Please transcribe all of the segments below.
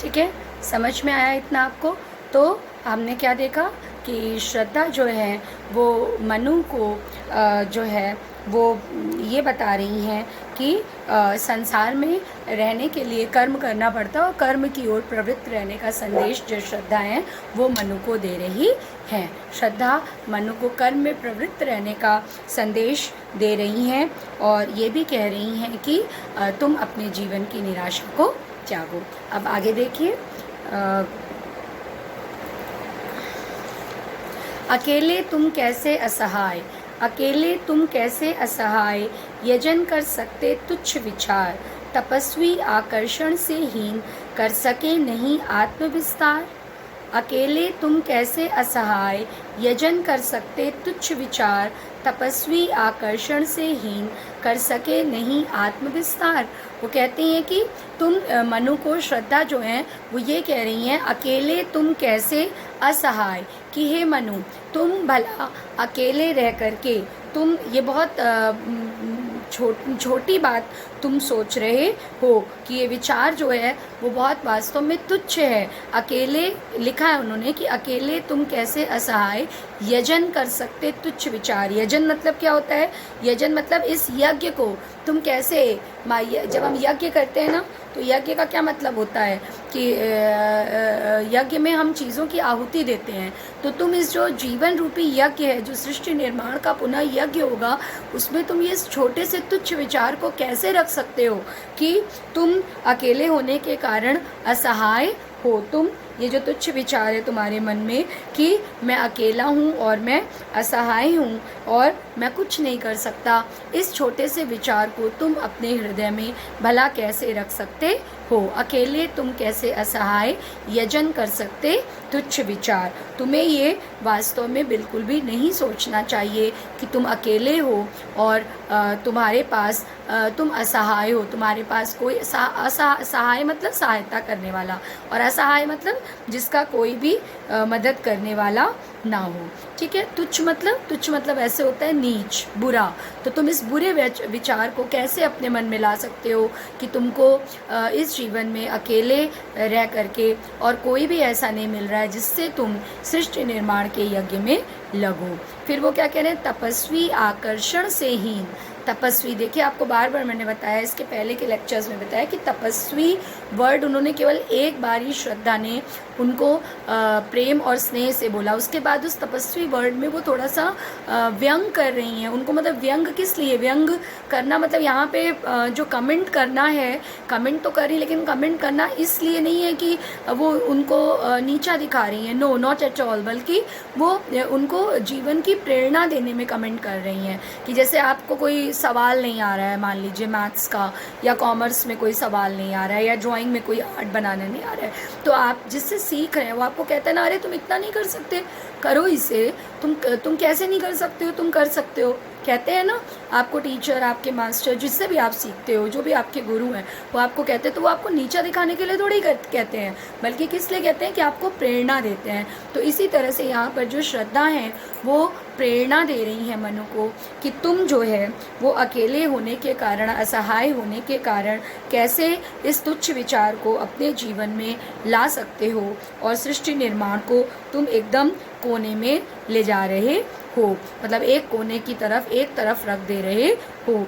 ठीक है, समझ में आया इतना आपको? तो हमने क्या देखा कि श्रद्धा जो है वो मनु को जो है वो ये बता रही हैं कि संसार में रहने के लिए कर्म करना पड़ता है और कर्म की ओर प्रवृत्त रहने का संदेश जो श्रद्धा है वो मनु को दे रही हैं। श्रद्धा मनु को कर्म में प्रवृत्त रहने का संदेश दे रही हैं और ये भी कह रही हैं कि तुम अपने जीवन की निराशा को त्यागो। अब आगे देखिए, अकेले तुम कैसे असहाय, अकेले तुम कैसे असहाय, यजन कर सकते तुच्छ विचार, तपस्वी आकर्षण से हीन, कर सके नहीं आत्मविस्तार। अकेले तुम कैसे असहाय, यजन कर सकते तुच्छ विचार, तपस्वी आकर्षण से हीन, कर सके नहीं आत्मविस्तार। वो कहते हैं कि तुम मनु को, श्रद्धा जो है वो ये कह रही हैं अकेले तुम कैसे असहाय, कि हे मनु तुम भला अकेले रह करके तुम ये बहुत छोटी बात तुम सोच रहे हो कि ये विचार जो है वो बहुत वास्तव में तुच्छ है। अकेले लिखा है उन्होंने कि अकेले तुम कैसे असहाय, यजन कर सकते तुच्छ विचार। यजन मतलब क्या होता है? यजन मतलब इस यज्ञ को तुम कैसे, जब हम यज्ञ करते हैं ना तो यज्ञ का क्या मतलब होता है कि यज्ञ में हम चीज़ों की आहुति देते हैं। तो तुम इस जो जीवन रूपी यज्ञ है, जो सृष्टि निर्माण का पुनः यज्ञ होगा, उसमें तुम ये छोटे से तुच्छ विचार को कैसे रख सकते हो कि तुम अकेले होने के कारण असहाय हो। तुम ये जो तुच्छ विचार है तुम्हारे मन में कि मैं अकेला हूँ और मैं असहाय हूँ और मैं कुछ नहीं कर सकता, इस छोटे से विचार को तुम अपने हृदय में भला कैसे रख सकते हो? अकेले तुम कैसे असहाय, यजन कर सकते तुच्छ विचार। तुम्हें ये वास्तव में बिल्कुल भी नहीं सोचना चाहिए कि तुम अकेले हो और तुम्हारे पास तुम असहाय हो, तुम्हारे पास कोई सहाय मतलब सहायता करने वाला, और असहाय मतलब जिसका कोई भी मदद करने वाला ना हो। ठीक है, तुच्छ मतलब ऐसे होता है नीच, बुरा। तो तुम इस बुरे विचार को कैसे अपने मन में ला सकते हो कि तुमको इस जीवन में अकेले रह करके और कोई भी ऐसा नहीं मिल रहा है जिससे तुम सृष्टि निर्माण के यज्ञ में लगो। फिर वो क्या कह रहे हैं? तपस्वी आकर्षण से हीन। तपस्वी, देखिए आपको बार बार मैंने बताया, इसके पहले के लेक्चर्स में बताया कि तपस्वी वर्ड उन्होंने केवल एक बार ही श्रद्धा ने उनको प्रेम और स्नेह से बोला। उसके बाद उस तपस्वी वर्ड में वो थोड़ा सा व्यंग कर रही हैं उनको। मतलब व्यंग किस लिए? व्यंग करना मतलब यहाँ पे जो कमेंट करना है, कमेंट तो कर रही, लेकिन कमेंट करना इसलिए नहीं है कि वो उनको नीचा दिखा रही हैं, नो नॉट एट ऑल, बल्कि वो उनको जीवन की प्रेरणा देने में कमेंट कर रही हैं। कि जैसे आपको कोई सवाल नहीं आ रहा है, मान लीजिए मैथ्स का या कॉमर्स में कोई सवाल नहीं आ रहा है या ड्राइंग में कोई आर्ट बनाना नहीं आ रहा है, तो आप जिससे सीख रहे हैं वो आपको कहता है ना, अरे तुम इतना नहीं कर सकते, करो इसे, तुम कैसे नहीं कर सकते हो, तुम कर सकते हो, कहते हैं ना आपको टीचर, आपके मास्टर, जिससे भी आप सीखते हो, जो भी आपके गुरु हैं, वो आपको कहते हैं। तो वो आपको नीचा दिखाने के लिए थोड़ी कहते हैं, बल्कि किस लिए कहते हैं कि आपको प्रेरणा देते हैं। तो इसी तरह से यहाँ पर जो श्रद्धा है वो प्रेरणा दे रही है मनु को कि तुम जो है वो अकेले होने के कारण, असहाय होने के कारण कैसे इस तुच्छ विचार को अपने जीवन में ला सकते हो और सृष्टि निर्माण को तुम एकदम कोने में ले जा रहे हो, मतलब एक कोने की तरफ, एक तरफ रख दे रहे हो।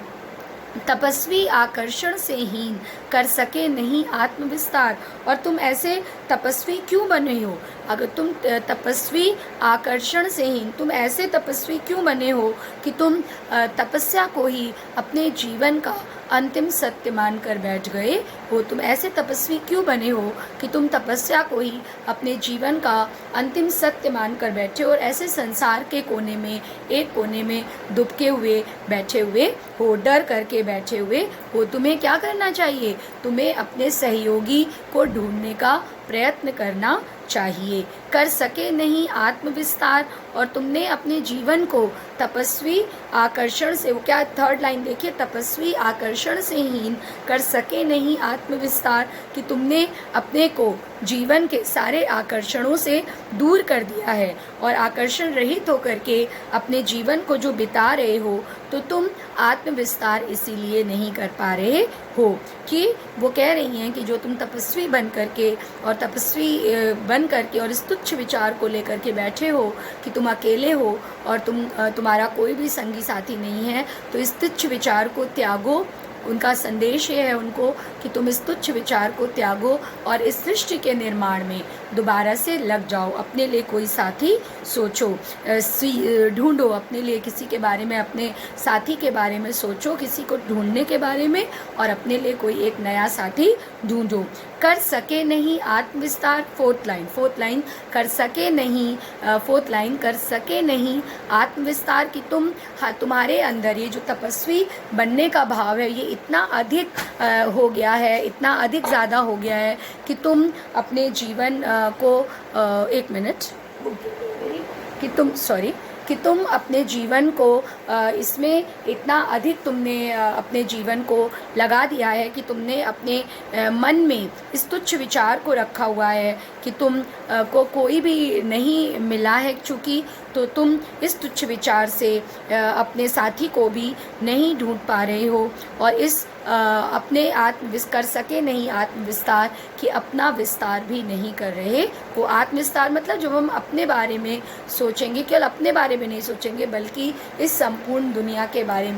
तपस्वी आकर्षण से हीन, कर सके नहीं आत्मविस्तार। और तुम ऐसे तपस्वी क्यों बने हो? अगर तुम तपस्वी आकर्षण से हीन, तुम ऐसे तपस्वी क्यों बने हो कि तुम तपस्या को ही अपने जीवन का अंतिम सत्य मानकर बैठ गए हो? तुम ऐसे तपस्वी क्यों बने हो कि तुम तपस्या को ही अपने जीवन का अंतिम सत्य मानकर बैठे और ऐसे संसार के कोने में, एक कोने में दुबके हुए बैठे हुए हो, डर करके बैठे हुए हो? तुम्हें क्या करना चाहिए? तुम्हें अपने सहयोगी को ढूंढने का प्रयत्न करना चाहिए। कर सके नहीं आत्मविस्तार, और तुमने अपने जीवन को तपस्वी आकर्षण से, वो क्या, थर्ड लाइन देखिए, तपस्वी आकर्षण से हीन, कर सके नहीं आत्मविस्तार, कि तुमने अपने को जीवन के सारे आकर्षणों से दूर कर दिया है और आकर्षण रहित होकर के अपने जीवन को जो बिता रहे हो, तो तुम आत्मविस्तार इसीलिए नहीं कर पा रहे हो कि वो कह रही हैं कि जो तुम तपस्वी बन करके और तपस्वी बन करके और इस तुच्छ विचार को लेकर के बैठे हो कि तुम अकेले हो और तुम्हारा कोई भी संगी साथी नहीं है, तो इस तुच्छ विचार को त्यागो। उनका संदेश ये है उनको कि तुम इस तुच्छ विचार को त्यागो और इस सृष्टि के निर्माण में दोबारा से लग जाओ। अपने लिए कोई साथी सोचो, ढूंढो अपने लिए किसी के बारे में, अपने साथी के बारे में सोचो, किसी को ढूंढने के बारे में, और अपने लिए कोई एक नया साथी ढूंढो। कर सके नहीं आत्मविस्तार, फोर्थ लाइन कर सके नहीं, फोर्थ लाइन कर सके नहीं आत्मविस्तार कि तुम्हारे अंदर ये जो तपस्वी बनने का भाव है ये इतना अधिक हो गया है, इतना अधिक ज़्यादा हो गया है कि तुम अपने जीवन को एक मिनट कि तुम अपने जीवन को इसमें इतना अधिक तुमने अपने जीवन को लगा दिया है कि तुमने अपने मन में इस तुच्छ विचार को रखा हुआ है कि तुम को कोई भी नहीं मिला है, चूँकि तो तुम इस तुच्छ विचार से अपने साथी को भी नहीं ढूंढ पा रहे हो और इस अपने कर सके नहीं आत्मविस्तार कि अपना विस्तार भी नहीं कर रहे हो। आत्मविस्तार मतलब जब हम अपने बारे में सोचेंगे, केवल अपने बारे में नहीं सोचेंगे बल्कि इस संपूर्ण दुनिया के बारे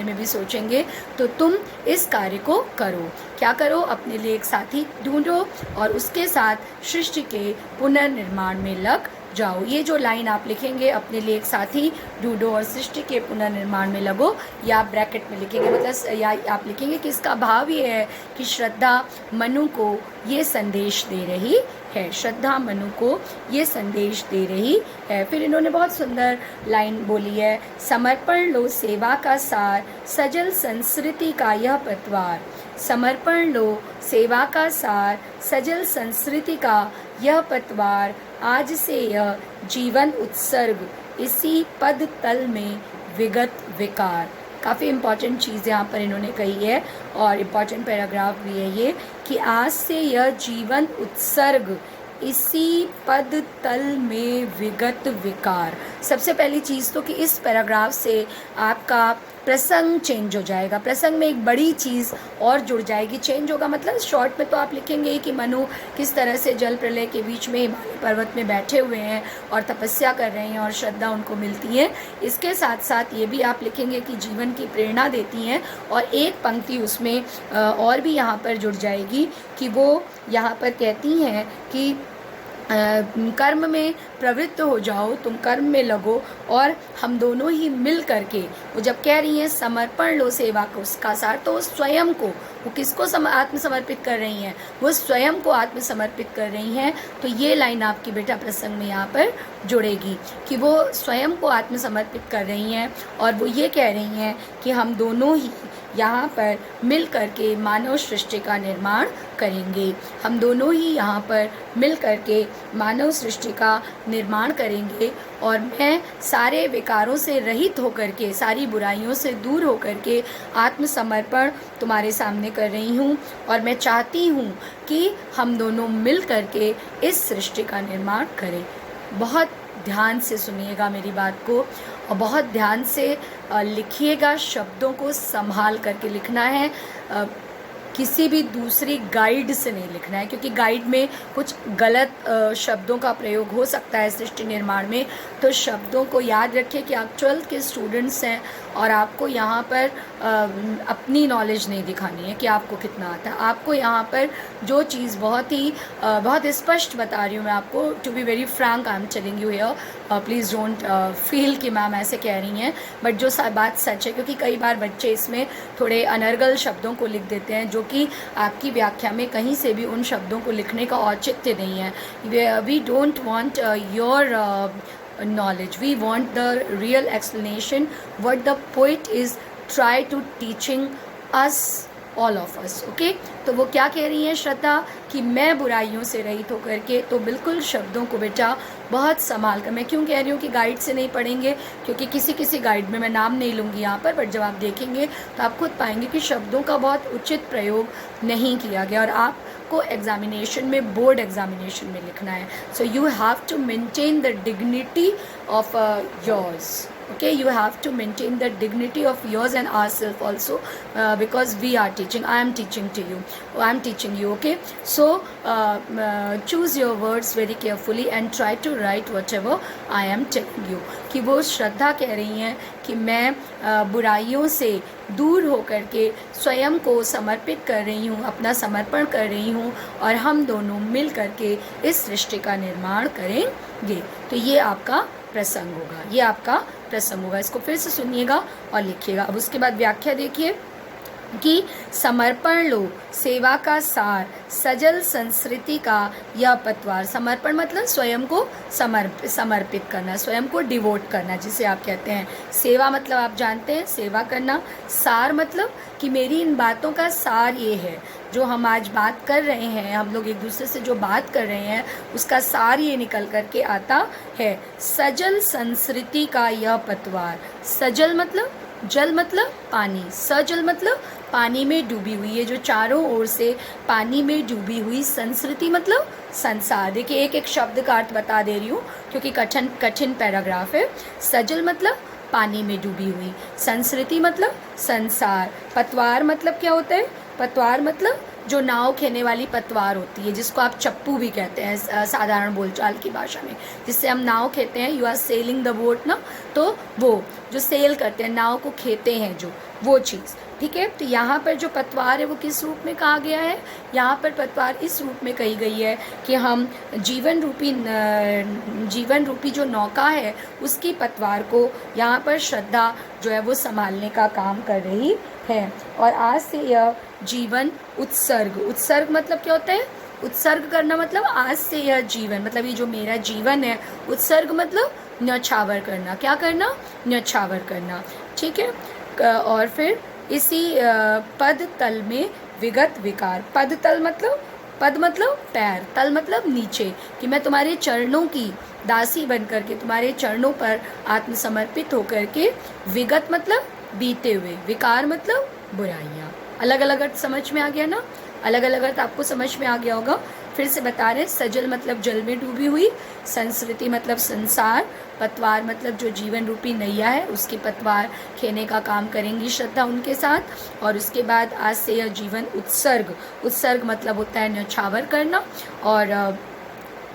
में भी सोचेंगे, तो तुम इस कार्य को करो। क्या करो? अपने लिए एक साथी ढूंढो और उसके साथ सृष्टि के पुनर्निर्माण में लग जाओ। ये जो लाइन आप लिखेंगे, अपने लिए एक साथी ढूंढो और सृष्टि के पुनर्निर्माण में लगो, या आप ब्रैकेट में लिखेंगे, मतलब या आप लिखेंगे कि इसका भाव ये है कि श्रद्धा मनु को ये संदेश दे रही है, श्रद्धा मनु को ये संदेश दे रही है। फिर इन्होंने बहुत सुंदर लाइन बोली है, समर्पण लो सेवा का सार, सजल संस्कृति का यह पतवार। समर्पण लो सेवा का सार, सजल संस्कृति का यह पतवार, आज से यह जीवन उत्सर्ग, इसी पद तल में विगत विकार। काफ़ी इम्पॉर्टेंट चीज़ यहाँ पर इन्होंने कही है और इम्पॉर्टेंट पैराग्राफ भी है ये कि आज से यह जीवन उत्सर्ग, इसी पद तल में विगत विकार। सबसे पहली चीज़ तो कि इस पैराग्राफ से आपका प्रसंग चेंज हो जाएगा, प्रसंग में एक बड़ी चीज़ और जुड़ जाएगी। चेंज होगा मतलब शॉर्ट में तो आप लिखेंगे कि मनु किस तरह से जल प्रलय के बीच में हिमालय पर्वत में बैठे हुए हैं और तपस्या कर रहे हैं और श्रद्धा उनको मिलती है। इसके साथ साथ ये भी आप लिखेंगे कि जीवन की प्रेरणा देती हैं, और एक पंक्ति उसमें और भी यहाँ पर जुड़ जाएगी कि वो यहाँ पर कहती हैं कि कर्म में प्रवृत्त हो जाओ, तुम कर्म में लगो और हम दोनों ही मिल करके, वो जब कह रही हैं समर्पण लो सेवा को, उसका सार तो स्वयं को, वो किसको आत्मसमर्पित कर रही हैं? वो स्वयं को आत्मसमर्पित कर रही हैं। तो ये लाइन आपकी बेटा प्रसंग में यहाँ पर जुड़ेगी कि वो स्वयं को आत्मसमर्पित कर रही हैं और वो ये कह रही हैं कि हम दोनों ही यहाँ पर मिल करके मानव सृष्टि का निर्माण करेंगे, हम दोनों ही यहाँ पर मिल करके मानव सृष्टि का निर्माण करेंगे। और मैं सारे विकारों से रहित होकर के, सारी बुराइयों से दूर होकर के आत्मसमर्पण तुम्हारे सामने कर रही हूँ और मैं चाहती हूँ कि हम दोनों मिल करके इस सृष्टि का निर्माण करें। बहुत ध्यान से सुनिएगा मेरी बात को और बहुत ध्यान से लिखिएगा, शब्दों को संभाल करके लिखना है, किसी भी दूसरी गाइड से नहीं लिखना है, क्योंकि गाइड में कुछ गलत शब्दों का प्रयोग हो सकता है सृष्टि निर्माण में। तो शब्दों को याद रखिए कि आप 12th के स्टूडेंट्स हैं और आपको यहाँ पर अपनी नॉलेज नहीं दिखानी है कि आपको कितना आता है। आपको यहाँ पर जो चीज़ बहुत स्पष्ट बता रही हूँ मैं आपको, to be very frank I am telling you here, please don't feel कि मैम ऐसे कह रही हैं, बट जो बात सच है, क्योंकि कई बार बच्चे इसमें थोड़े अनर्गल शब्दों को लिख देते हैं जो कि आपकी व्याख्या में कहीं से भी उन शब्दों को लिखने का औचित्य नहीं है। We don't want your knowledge, we want the real explanation what the poet is try to teaching us, all of us, okay? तो वो क्या कह रही हैं श्रद्धा कि मैं बुराइयों से रहित होकर के, तो बिल्कुल शब्दों को बेटा बहुत संभाल कर, मैं क्यों कह रही हूँ कि गाइड से नहीं पढ़ेंगे, क्योंकि किसी गाइड में मैं नाम नहीं लूँगी यहाँ पर, बट जब आप देखेंगे तो आप खुद पाएंगे कि शब्दों का बहुत उचित प्रयोग नहीं किया गया और आपको एग्जामिनेशन में, बोर्ड एग्जामिनेशन में लिखना है। So you have to maintain the dignity of yours. Okay, you have to maintain the dignity of yours and ourselves also, because we are teaching. I am teaching to you. I am teaching you. Okay, so choose your words very carefully and try to write whatever I am telling you. कि वो श्रद्धा कह रही हैं कि मैं बुराइयों से दूर होकर के स्वयं को समर्पित कर रही हूँ, अपना समर्पण कर रही हूँ, और हम दोनों मिल करके इस सृष्टि का निर्माण करेंगे। तो ये आपका प्रसंग होगा, ये आपका प्रसंग होगा। इसको फिर से सुनिएगा और लिखिएगा। अब उसके बाद व्याख्या देखिए कि समर्पण लो सेवा का सार, सजल संस्कृति का यह पतवार। समर्पण मतलब स्वयं को समर्पित करना, स्वयं को डिवोट करना, जिसे आप कहते हैं। सेवा मतलब आप जानते हैं, सेवा करना। सार मतलब कि मेरी इन बातों का सार ये है, जो हम आज बात कर रहे हैं, हम लोग एक दूसरे से जो बात कर रहे हैं, उसका सार ये निकल करके आता है। सजल संस्कृति का यह पतवार। सजल मतलब जल मतलब पानी, सजल मतलब पानी में डूबी हुई, ये जो चारों ओर से पानी में डूबी हुई। संस्कृति मतलब संसार। देखिए एक एक शब्द का अर्थ बता दे रही हूँ क्योंकि कठिन पैराग्राफ है। सजल मतलब पानी में डूबी हुई, संस्कृति मतलब संसार। पतवार मतलब क्या होता है? पतवार मतलब जो नाव खेने वाली पतवार होती है, जिसको आप चप्पू भी कहते हैं साधारण बोलचाल की भाषा में, जिससे हम नाव खेते हैं। You are sailing the boat ना, तो वो जो सेल करते हैं, नाव को खेते हैं, जो वो चीज़, ठीक है। तो यहाँ पर जो पतवार है वो किस रूप में कहा गया है? यहाँ पर पतवार इस रूप में कही गई है कि हम जीवन रूपी जो नौका है उसकी पतवार को यहाँ पर श्रद्धा जो है वो संभालने का काम कर रही है। और आज से यह जीवन उत्सर्ग मतलब क्या होता है? उत्सर्ग करना मतलब आज से यह जीवन, मतलब ये जो मेरा जीवन है। उत्सर्ग मतलब न्यौछावर करना। क्या करना? न्यौछावर करना, ठीक है। और फिर इसी पद तल में विगत विकार। पद तल मतलब, पद मतलब पैर, तल मतलब नीचे, कि मैं तुम्हारे चरणों की दासी बन करके तुम्हारे चरणों पर आत्मसमर्पित होकर के, विगत मतलब बीते हुए, विकार मतलब बुराइयाँ। अलग अलग अर्थ समझ में आ गया ना? अलग अलग अर्थ आपको समझ में आ गया होगा। फिर से बता रहे हैं, सजल मतलब जल में डूबी हुई, संस्कृति मतलब संसार, पतवार मतलब जो जीवन रूपी नैया है उसकी पतवार खेने का काम करेंगी श्रद्धा उनके साथ। और उसके बाद आज से यह जीवन उत्सर्ग मतलब होता है न्यौछावर करना। और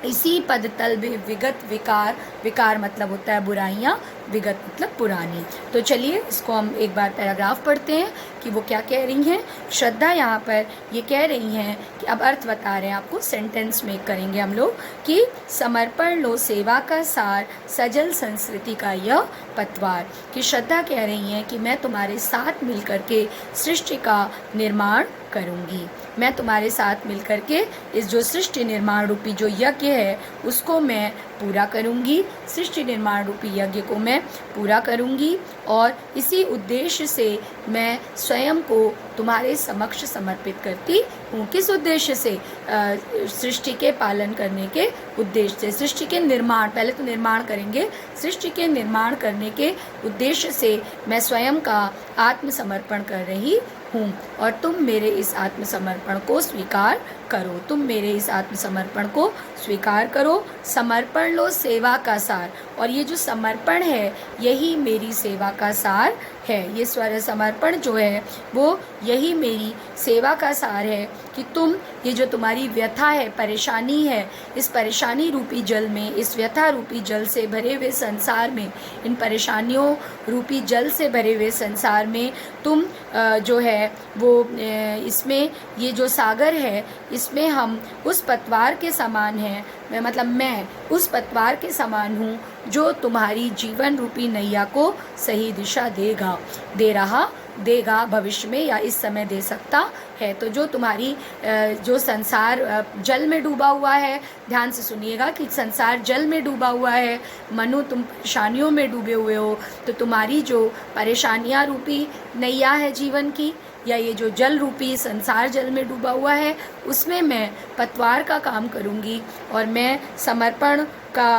इसी पद तल में विगत विकार मतलब होता है बुराइयाँ, विगत मतलब पुरानी। तो चलिए इसको हम एक बार पैराग्राफ पढ़ते हैं कि वो क्या कह रही हैं। श्रद्धा यहाँ पर ये कह रही हैं कि अब अर्थ बता रहे हैं आपको, सेंटेंस मेक करेंगे हम लोग कि समर्पण लो सेवा का सार, सजल संस्कृति का यह पतवार। कि श्रद्धा कह रही हैं कि मैं तुम्हारे साथ मिलकर के सृष्टि का निर्माण करूँगी, मैं तुम्हारे साथ मिलकर के इस जो सृष्टि निर्माण रूपी जो यज्ञ है उसको मैं पूरा करूँगी, सृष्टि निर्माण रूपी यज्ञ को मैं पूरा करूँगी। और इसी उद्देश्य से मैं स्वयं को तुम्हारे समक्ष समर्पित करती हूँ। किस उद्देश्य से? सृष्टि के पालन करने के उद्देश्य से, सृष्टि के निर्माण, पहले तो निर्माण करेंगे, सृष्टि के निर्माण करने के उद्देश्य से मैं स्वयं का आत्मसमर्पण कर रही हूँ। और तुम मेरे इस आत्मसमर्पण को स्वीकार करो, तुम मेरे इस आत्मसमर्पण को स्वीकार करो। समर्पण लो सेवा का सार। और ये जो समर्पण है यही मेरी सेवा का सार है। ये स्वर समर्पण जो है वो यही मेरी सेवा का सार है कि तुम ये जो तुम्हारी व्यथा है, परेशानी है, इस परेशानी रूपी जल में, इस व्यथा रूपी जल से भरे हुए संसार में, इन परेशानियों रूपी जल से भरे हुए संसार में तुम जो है वो इसमें ये जो सागर है इसमें हम उस पतवार के समान हैं, मतलब मैं उस पतवार के समान हूँ जो तुम्हारी जीवन रूपी नैया को सही दिशा देगा भविष्य में या इस समय दे सकता है। तो जो तुम्हारी जो संसार जल में डूबा हुआ है, ध्यान से सुनिएगा कि संसार जल में डूबा हुआ है, मनु तुम परेशानियों में डूबे हुए हो, तो तुम्हारी जो परेशानियाँ रूपी नैया है जीवन की, या ये जो जल रूपी संसार जल में डूबा हुआ है, उसमें मैं पतवार का काम करूँगी। और मैं समर्पण का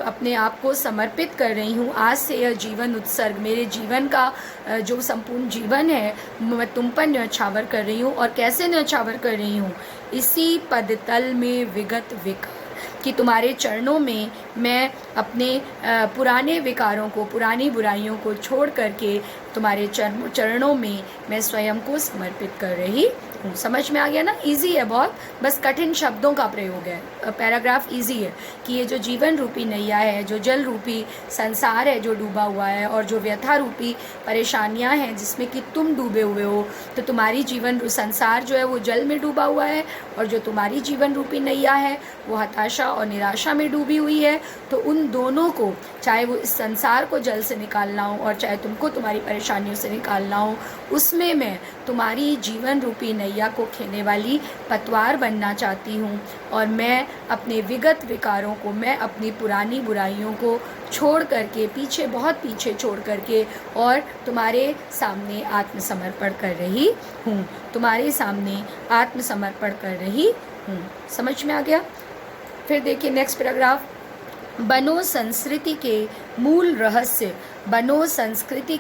अपने आप को समर्पित कर रही हूँ। आज से यह जीवन उत्सर्ग, मेरे जीवन का जो संपूर्ण जीवन है मैं तुम पर न्यौछावर कर रही हूँ। और कैसे न्यौछावर कर रही हूँ? इसी पद तल में विगत विकार। कि तुम्हारे चरणों में मैं अपने पुराने विकारों को, पुरानी बुराइयों को छोड़ करके तुम्हारे चरणों में मैं स्वयं को समर्पित कर रही हूँ। समझ में आ गया ना? इजी है बहुत, बस कठिन शब्दों का प्रयोग है। पैराग्राफ इजी है कि ये जो जीवन रूपी नैया है, जो जल रूपी संसार है जो डूबा हुआ है, और जो व्यथा रूपी परेशानियां हैं जिसमें कि तुम डूबे हुए हो, तो तुम्हारी जीवन संसार जो है वो जल में डूबा हुआ है, और जो तुम्हारी जीवन रूपी नैया है वो हताशा और निराशा में डूबी हुई है। तो उन दोनों को, चाहे वो इस संसार को जल से निकालना हो और चाहे तुमको तुम्हारी परेशानियों से निकालना हो, उसमें मैं तुम्हारी जीवन रूपी नैया को खेने वाली पतवार बनना चाहती हूँ। और मैं अपने विगत विकारों को, मैं अपनी पुरानी बुराइयों को छोड़ करके, पीछे, बहुत पीछे छोड़ करके, और तुम्हारे सामने आत्मसमर्पण कर रही हूँ, तुम्हारे सामने आत्मसमर्पण कर रही हूँ। समझ में आ गया? फिर देखिए नेक्स्ट पैराग्राफ। बनो संस्कृति के मूल रहस्य, बनो संस्कृति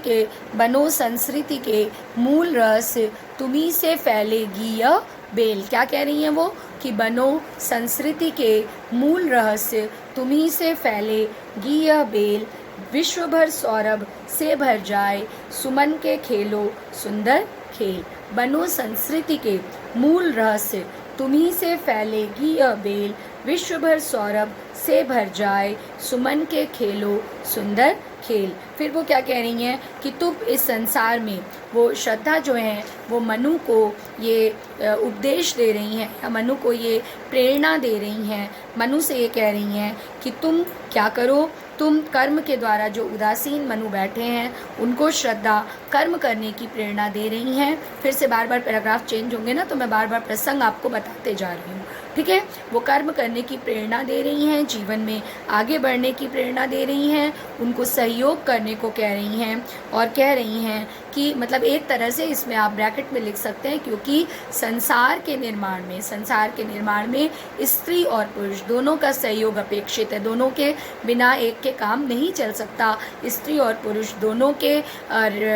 के मूल रहस्य तुम्ही से फैलेगी यह बेल। क्या कह रही हैं वो? कि बनो संस्कृति के मूल रहस्य तुम्ही से फैलेगी यह बेल, विश्व भर सौरभ से भर जाए, सुमन के खेलो सुंदर खेल। बनो संस्कृति के मूल रहस्य तुम्ही से फैलेगी यह बेल, विश्व भर सौरभ से भर जाए, सुमन के खेलो सुंदर खेल। फिर वो क्या कह रही हैं कि तुम इस संसार में, वो श्रद्धा जो है वो मनु को ये उपदेश दे रही हैं, या मनु को ये प्रेरणा दे रही हैं। मनु से ये कह रही हैं कि तुम क्या करो, तुम कर्म के द्वारा, जो उदासीन मनु बैठे हैं उनको श्रद्धा कर्म करने की प्रेरणा दे रही हैं। फिर से बार बार पैराग्राफ चेंज होंगे ना, तो मैं बार बार प्रसंग आपको बताते जा रही हूँ, ठीक है? वो कर्म करने की प्रेरणा दे रही हैं, जीवन में आगे बढ़ने की प्रेरणा दे रही हैं, उनको सहयोग करने को कह रही हैं, और कह रही हैं कि मतलब एक तरह से इसमें आप ब्रैकेट में लिख सकते हैं, क्योंकि संसार के निर्माण में स्त्री और पुरुष दोनों का सहयोग अपेक्षित है। दोनों के बिना एक के काम नहीं चल सकता। स्त्री और पुरुष दोनों के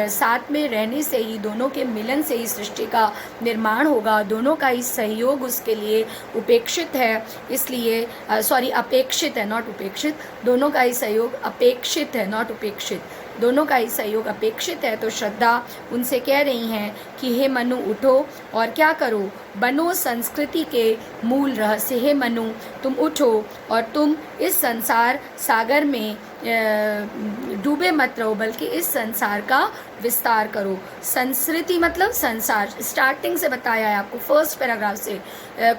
साथ में रहने से ही, दोनों के मिलन से ही सृष्टि का निर्माण होगा। दोनों का ही सहयोग उसके लिए उपेक्षित है, इसलिए अपेक्षित है, नॉट उपेक्षित। दोनों का ही सहयोग अपेक्षित है, नॉट उपेक्षित। दोनों का ही सहयोग अपेक्षित है। तो श्रद्धा उनसे कह रही हैं कि हे मनु उठो और क्या करो, बनो संस्कृति के मूल रहस्य। हे मनु तुम उठो और तुम इस संसार सागर में डूबे मत रहो, बल्कि इस संसार का विस्तार करो। संस्कृति मतलब संसार, स्टार्टिंग से बताया है आपको, फर्स्ट पैराग्राफ से।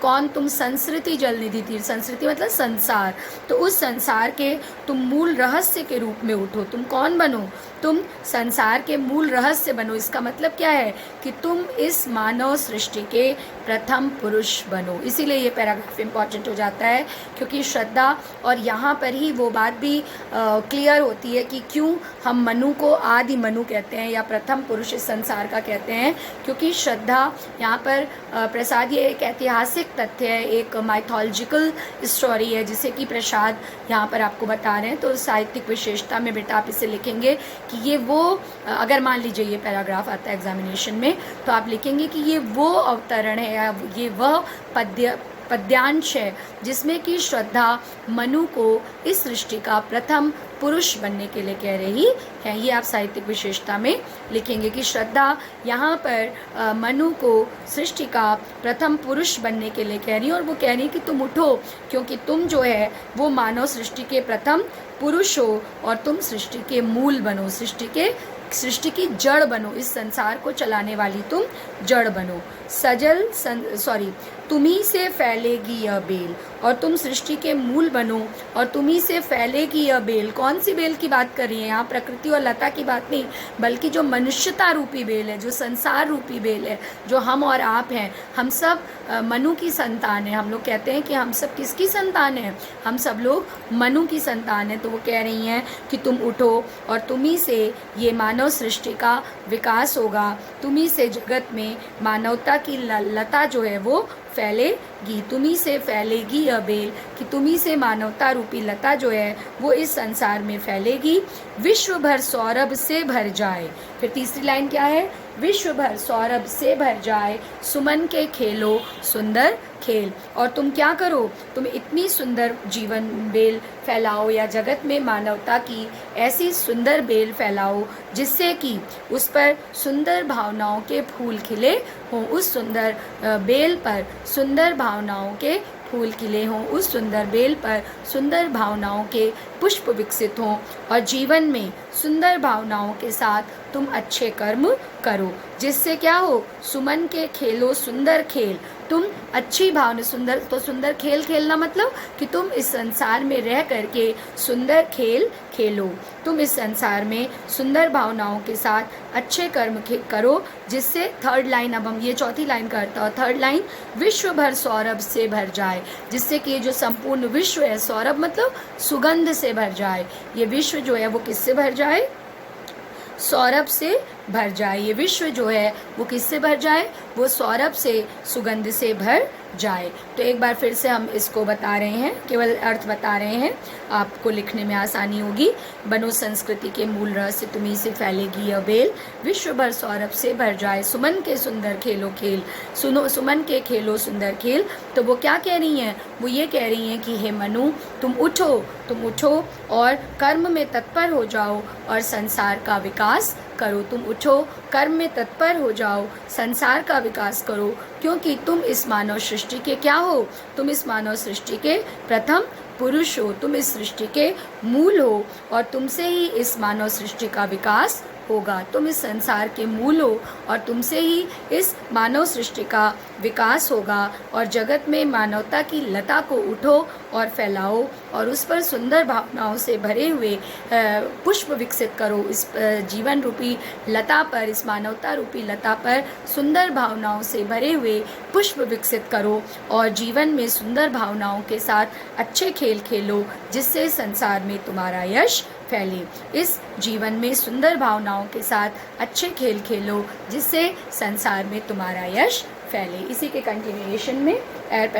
कौन? तुम संस्कृति जल निधि थी। संस्कृति मतलब संसार। तो उस संसार के तुम मूल रहस्य के रूप में उठो। तुम कौन बनो? तुम संसार के मूल रहस्य बनो। इसका मतलब क्या है? कि तुम इस मानव सृष्टि के प्रथम पुरुष बनो। इसीलिए ये पैराग्राफ इम्पॉर्टेंट हो जाता है, क्योंकि श्रद्धा, और यहाँ पर ही वो बात भी क्लियर होती है कि क्यों हम मनु को आदि मनु कहते हैं या प्रथम पुरुष इस संसार का कहते हैं। क्योंकि श्रद्धा यहाँ पर प्रसाद, ये एक ऐतिहासिक तथ्य है, एक माइथोलॉजिकल स्टोरी है, जिसे कि प्रसाद यहाँ पर आपको बता रहे हैं। तो साहित्यिक विशेषता में बेटा आप इसे लिखेंगे कि ये वो, अगर मान लीजिए ये पैराग्राफ आता है एग्जामिनेशन में, तो आप लिखेंगे कि ये वो अवतरण है या ये वह पद्यांश है जिसमें कि श्रद्धा मनु को इस सृष्टि का प्रथम पुरुष बनने के लिए कह रही है। ये आप साहित्यिक विशेषता में लिखेंगे कि श्रद्धा यहाँ पर मनु को सृष्टि का प्रथम पुरुष बनने के लिए कह रही है, और वो कह रही है कि तुम उठो, क्योंकि तुम जो है वो मानव सृष्टि के प्रथम पुरुष हो, और तुम सृष्टि के मूल बनो, सृष्टि की जड़ बनो। इस संसार को चलाने वाली तुम जड़ बनो। तुम्ही से फैलेगी यह बेल, और तुम सृष्टि के मूल बनो, और तुम्ही से फैलेगी यह बेल। कौन सी बेल की बात कर रही है यहाँ? प्रकृति और लता की बात नहीं, बल्कि जो मनुष्यता रूपी बेल है, जो संसार रूपी बेल है, जो हम और आप हैं। हम सब मनु की संतान है। हम लोग कहते हैं कि हम सब किसकी संतान है? हम सब लोग मनु की संतान है। तो वो कह रही हैं कि तुम उठो, और तुम्ही से ये मानव सृष्टि का विकास होगा। तुम्ही से जगत में मानवता की लता जो है वो फैलेगी। तुम्ही से फैलेगी यह बेल, कि तुम्ही से मानवता रूपी लता जो है वो इस संसार में फैलेगी। विश्व भर सौरभ से भर जाए। फिर तीसरी लाइन क्या है? विश्व भर सौरभ से भर जाए, सुमन के खेलो सुंदर खेल। और तुम क्या करो, तुम इतनी सुंदर जीवन बेल फैलाओ या जगत में मानवता की ऐसी सुंदर बेल फैलाओ जिससे कि उस पर सुंदर भावनाओं के फूल खिले हों, उस सुंदर बेल पर सुंदर भावनाओं के फूल खिले हों, उस सुंदर बेल पर सुंदर भावनाओं के पुष्प विकसित हों और जीवन में सुंदर भावनाओं के साथ तुम अच्छे कर्म करो जिससे क्या हो, सुमन के खेलो सुंदर खेल। तुम अच्छी भावना, सुंदर तो सुंदर खेल खेलना मतलब कि तुम इस संसार में रह करके सुंदर खेल खेलो। तुम इस संसार में सुंदर भावनाओं के साथ अच्छे कर्म करो जिससे, थर्ड लाइन, अब हम ये चौथी लाइन करता हूँ, थर्ड लाइन, विश्व भर सौरभ से भर जाए, जिससे कि ये जो संपूर्ण विश्व है, सौरभ मतलब सुगंध से भर जाए, ये विश्व जो है वो किससे भर जाए, सौरभ से भर जाए। ये विश्व जो है वो किससे भर जाए, वो सौरभ से, सुगंध से भर जाए। तो एक बार फिर से हम इसको बता रहे हैं, केवल अर्थ बता रहे हैं, आपको लिखने में आसानी होगी। बनो संस्कृति के मूल रहस्य तुम्हीं से फैलेगी यह बेल, विश्व भर सौरभ से भर जाए, सुमन के सुंदर खेलो खेल, सुनो सुमन के खेलो सुंदर खेल। तो वो क्या कह रही हैं, वो ये कह रही हैं कि हे मनु, तुम उठो और कर्म में तत्पर हो जाओ और संसार का विकास करो। तुम उठो, कर्म में तत्पर हो जाओ, संसार का विकास करो, क्योंकि तुम इस मानव सृष्टि के क्या हो, तुम इस मानव सृष्टि के प्रथम पुरुष हो, तुम इस सृष्टि के मूल हो और तुमसे ही इस मानव सृष्टि का विकास होगा। तुम इस संसार के मूल हो और तुमसे ही इस मानव सृष्टि का विकास होगा और जगत में मानवता की लता को उठो और फैलाओ और उस पर सुंदर भावनाओं से भरे हुए पुष्प विकसित करो। इस जीवन रूपी लता पर, इस मानवता रूपी लता पर सुंदर भावनाओं से भरे हुए पुष्प विकसित करो और जीवन में सुंदर भावनाओं के साथ अच्छे खेल खेलो जिससे संसार में तुम्हारा यश फैले। इस जीवन में सुंदर भावनाओं के साथ अच्छे खेल खेलो जिससे संसार में तुम्हारा यश फैले। इसी के कंटिन्यूएशन में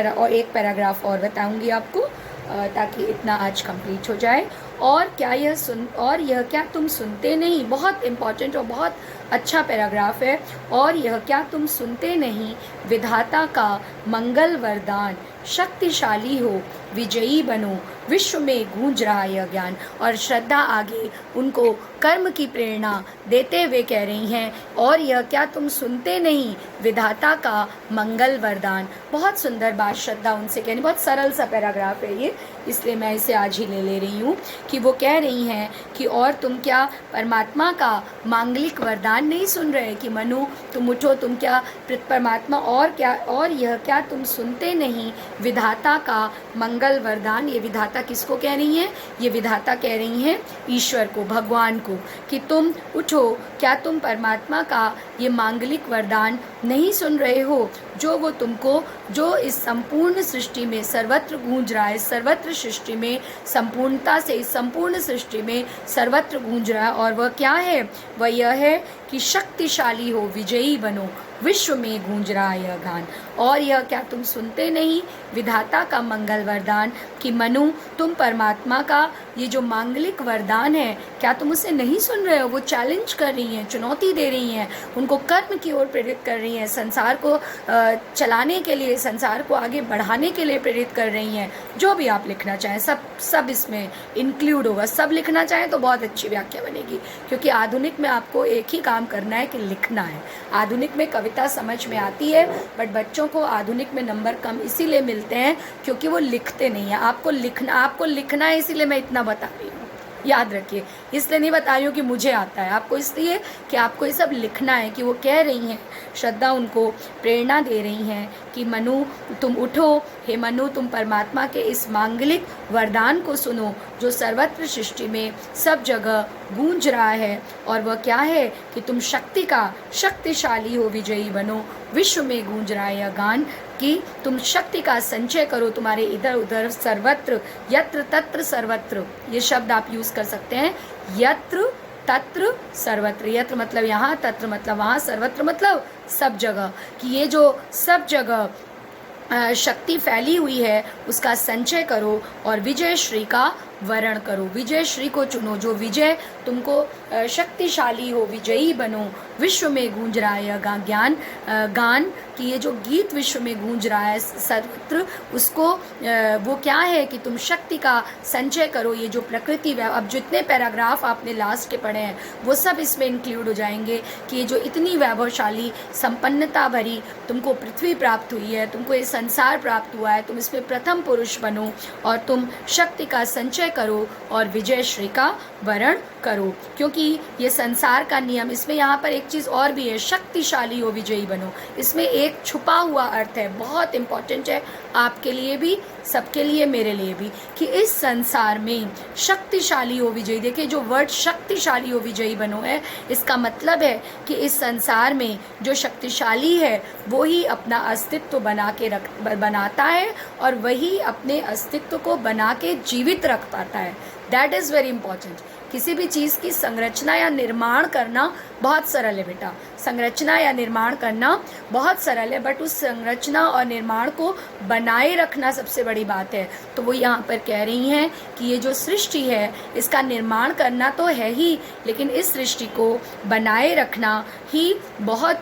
और एक पैराग्राफ और बताऊंगी आपको ताकि इतना आज कंप्लीट हो जाए। और यह क्या तुम सुनते नहीं, बहुत इम्पॉर्टेंट और बहुत अच्छा पैराग्राफ है। और यह क्या तुम सुनते नहीं, विधाता का मंगल वरदान, शक्तिशाली हो, विजयी बनो, विश्व में गूंज रहा यह ज्ञान। और श्रद्धा आगे उनको कर्म की प्रेरणा देते हुए कह रही हैं, और यह क्या तुम सुनते नहीं, विधाता का मंगल वरदान। बहुत सुंदर बात श्रद्धा उनसे कहनी, बहुत सरल सा पैराग्राफ है ये, इसलिए मैं इसे आज ही ले रही हूँ कि वो कह रही हैं कि और तुम क्या परमात्मा का मांगलिक वरदान नहीं सुन रहे कि मनु तुम उठो, तुम क्या परमात्मा, और यह क्या तुम सुनते नहीं, विधाता का मंगल वरदान। ये विधाता किसको कह रही हैं, ये विधाता कह रही हैं ईश्वर को, भगवान को, कि तुम उठो, क्या तुम परमात्मा का ये मांगलिक वरदान नहीं सुन रहे हो, जो वो तुमको, जो इस संपूर्ण सृष्टि में सर्वत्र गूंज रहा है, सर्वत्र सृष्टि में संपूर्णता से, इस संपूर्ण सृष्टि में सर्वत्र गूंज रहा है। और वह क्या है, वह यह है कि शक्तिशाली हो, विजयी बनो, विश्व में गूंज रहा है यह गान। और यह क्या तुम सुनते नहीं, विधाता का मंगल वरदान, कि मनु तुम परमात्मा का ये जो मांगलिक वरदान है, क्या तुम उसे नहीं सुन रहे हो। वो चैलेंज कर रही हैं, चुनौती दे रही हैं, उनको कर्म की ओर प्रेरित कर रही हैं, संसार को चलाने के लिए, संसार को आगे बढ़ाने के लिए प्रेरित कर रही हैं। जो भी आप लिखना चाहें सब इसमें इंक्लूड होगा, सब लिखना चाहें तो बहुत अच्छी व्याख्या बनेगी, क्योंकि आधुनिक में आपको एक ही काम करना है कि लिखना है। आधुनिक में कविता समझ में आती है, बट बच्चों को आधुनिक में नंबर कम इसीलिए मिलते हैं क्योंकि वो लिखते नहीं हैं। आपको लिखना है, इसीलिए मैं इतना बता रही हूँ, याद रखिए। इसलिए नहीं बता रही हूँ कि मुझे आता है, आपको इसलिए कि आपको ये सब लिखना है। कि वो कह रही हैं, श्रद्धा उनको प्रेरणा दे रही हैं कि मनु तुम उठो, हे मनु तुम परमात्मा के इस मांगलिक वरदान को सुनो जो सर्वत्र सृष्टि में सब जगह गूंज रहा है। और वह क्या है कि तुम शक्तिशाली हो, विजयी बनो, विश्व में गूंज रहा है यह गान, कि तुम शक्ति का संचय करो तुम्हारे इधर उधर, सर्वत्र, यत्र तत्र सर्वत्र, ये शब्द आप यूज़ कर सकते हैं, यत्र तत्र सर्वत्र। यत्र मतलब यहाँ, तत्र मतलब वहाँ, सर्वत्र मतलब सब जगह, कि ये जो सब जगह शक्ति फैली हुई है उसका संचय करो और विजय श्री का वरण करो। विजय श्री को चुनो, जो विजय तुमको शक्तिशाली हो, विजयी बनो। विश्व में गूंज रहा है ज्ञान गान कि ये जो गीत विश्व में गूंज रहा है सर्वत्र, उसको वो क्या है कि तुम शक्ति का संचय करो। ये जो प्रकृति, अब जितने पैराग्राफ आपने लास्ट के पढ़े हैं वो सब इसमें इंक्लूड हो जाएंगे कि ये जो इतनी वैभवशाली संपन्नता भरी तुमको पृथ्वी प्राप्त हुई है, तुमको ये संसार प्राप्त हुआ है, तुम इसमें प्रथम पुरुष बनो और तुम शक्ति का संचय करो और विजय श्री का वरण करो। क्योंकि ये संसार का नियम, इसमें यहाँ पर एक चीज़ और भी है, शक्तिशाली हो विजयी बनो। इसमें एक छुपा हुआ अर्थ है, बहुत इम्पॉर्टेंट है आपके लिए भी, सबके लिए, मेरे लिए भी, कि इस संसार में शक्तिशाली हो विजयी। देखिए जो वर्ड शक्तिशाली हो विजयी बनो है, इसका मतलब है कि इस संसार में जो शक्तिशाली है वो ही अपना अस्तित्व बनाता है और वही अपने अस्तित्व को बना के जीवित रख पाता है। That is very important. किसी भी चीज़ की संरचना या निर्माण करना बहुत सरल है बेटा, संरचना या निर्माण करना बहुत सरल है, बट उस संरचना और निर्माण को बनाए रखना सबसे बड़ी बात है। तो वो यहाँ पर कह रही हैं कि ये जो सृष्टि है इसका निर्माण करना तो है ही, लेकिन इस सृष्टि को बनाए रखना ही बहुत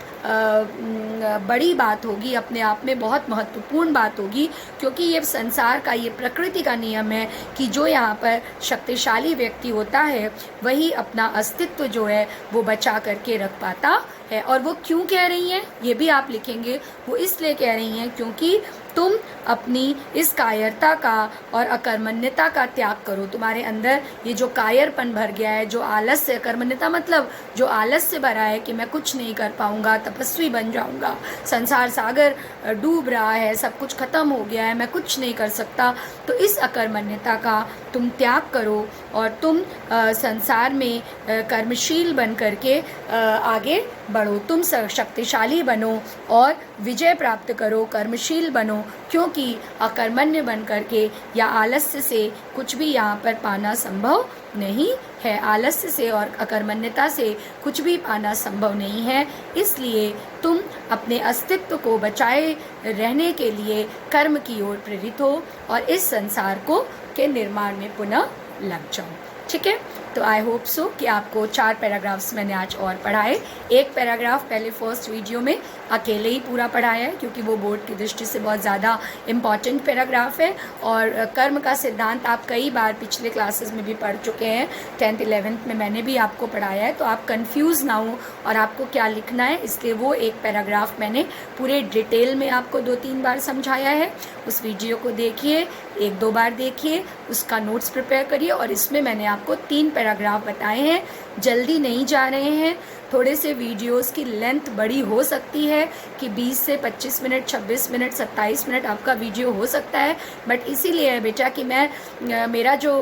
बड़ी बात होगी, अपने आप में बहुत महत्वपूर्ण बात होगी। क्योंकि ये संसार का, ये प्रकृति का नियम है कि जो यहाँ पर शक्तिशाली व्यक्ति होता है वही अपना अस्तित्व जो है वो बचा करके रख पाता है। और वो क्यों कह रही हैं ये भी आप लिखेंगे, वो इसलिए कह रही हैं क्योंकि तुम अपनी इस कायरता का और अकर्मण्यता का त्याग करो। तुम्हारे अंदर ये जो कायरपन भर गया है, जो आलस्य, अकर्मण्यता मतलब जो आलस्य भरा है कि मैं कुछ नहीं कर पाऊंगा, तपस्वी बन जाऊंगा, संसार सागर डूब रहा है, सब कुछ खत्म हो गया है, मैं कुछ नहीं कर सकता, तो इस अकर्मण्यता का तुम त्याग करो और तुम संसार में कर्मशील बन करके आगे बढ़ो। तुम शक्तिशाली बनो और विजय प्राप्त करो, कर्मशील बनो, क्योंकि अकर्मण्य बन करके या आलस्य से कुछ भी यहाँ पर पाना संभव नहीं है। आलस्य से और अकर्मण्यता से कुछ भी पाना संभव नहीं है। इसलिए तुम अपने अस्तित्व को बचाए रहने के लिए कर्म की ओर प्रेरित हो और इस संसार को के निर्माण में पुनः लग जाओ। ठीक है, तो आई होप सो कि आपको 4 पैराग्राफ्स मैंने आज और पढ़ाए। एक पैराग्राफ पहले फर्स्ट वीडियो में अकेले ही पूरा पढ़ाया है क्योंकि वो बोर्ड की दृष्टि से बहुत ज़्यादा इम्पॉर्टेंट पैराग्राफ है। और कर्म का सिद्धांत आप कई बार पिछले क्लासेस में भी पढ़ चुके हैं, 10th 11th में मैंने भी आपको पढ़ाया है, तो आप कंफ्यूज ना हो और आपको क्या लिखना है, इसलिए वो एक पैराग्राफ मैंने पूरे डिटेल में आपको 2-3 बार समझाया है। उस वीडियो को देखिए, 1-2 बार देखिए, उसका नोट्स प्रिपेयर करिए और इसमें मैंने आपको 3 पैराग्राफ बताए हैं। जल्दी नहीं जा रहे हैं, थोड़े से वीडियोस की लेंथ बड़ी हो सकती है कि 20 से 25 मिनट, 26 मिनट, 27 मिनट आपका वीडियो हो सकता है, बट इसीलिए है बेटा कि मैं मेरा जो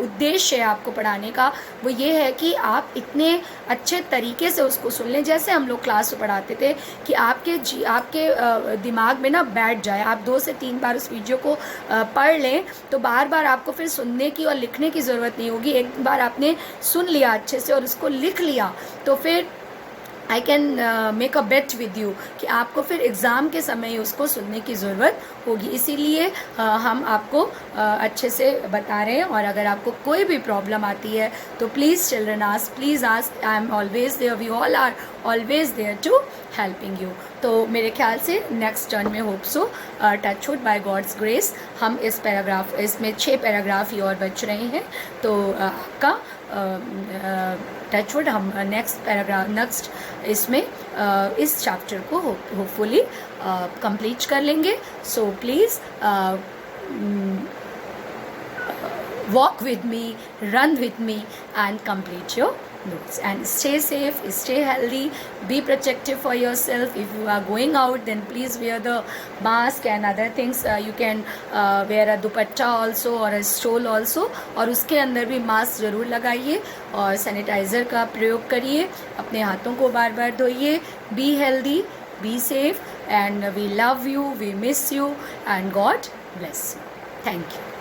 उद्देश्य है आपको पढ़ाने का वो ये है कि आप इतने अच्छे तरीके से उसको सुन लें, जैसे हम लोग क्लास में पढ़ाते थे, कि आपके दिमाग में ना बैठ जाए। आप 2 से 3 बार उस वीडियो को पढ़ लें तो बार बार आपको फिर सुनने की और लिखने की ज़रूरत नहीं होगी। एक बार आपने सुन लिया अच्छे से और उसको लिख लिया तो फिर I can make a bet with you कि आपको फिर एग्ज़ाम के समय उसको सुनने की ज़रूरत होगी। इसीलिए हम आपको अच्छे से बता रहे हैं। और अगर आपको कोई भी प्रॉब्लम आती है तो please children ask, please ask, I am always there, we all are always there to helping you. तो मेरे ख्याल से नेक्स्ट टर्न में hope so touch wood by God's grace हम इसमें 6 पैराग्राफ ही और बच रहे हैं, तो आपका टच वुड हम नेक्स्ट इसमें इस चैप्टर को होपफुली कंप्लीट कर लेंगे। So please walk with me, run with me and complete your notes and stay safe, stay healthy, be protective for yourself. If you are going out then please wear the mask and other things. You can wear a dupatta also or a stole also, और उसके अंदर भी mask ज़रूर लगाइए और sanitiser का प्रयोग करिए, अपने हाथों को बार बार धोइए। Be healthy, be safe and we love you, we miss you and God bless you. Thank you.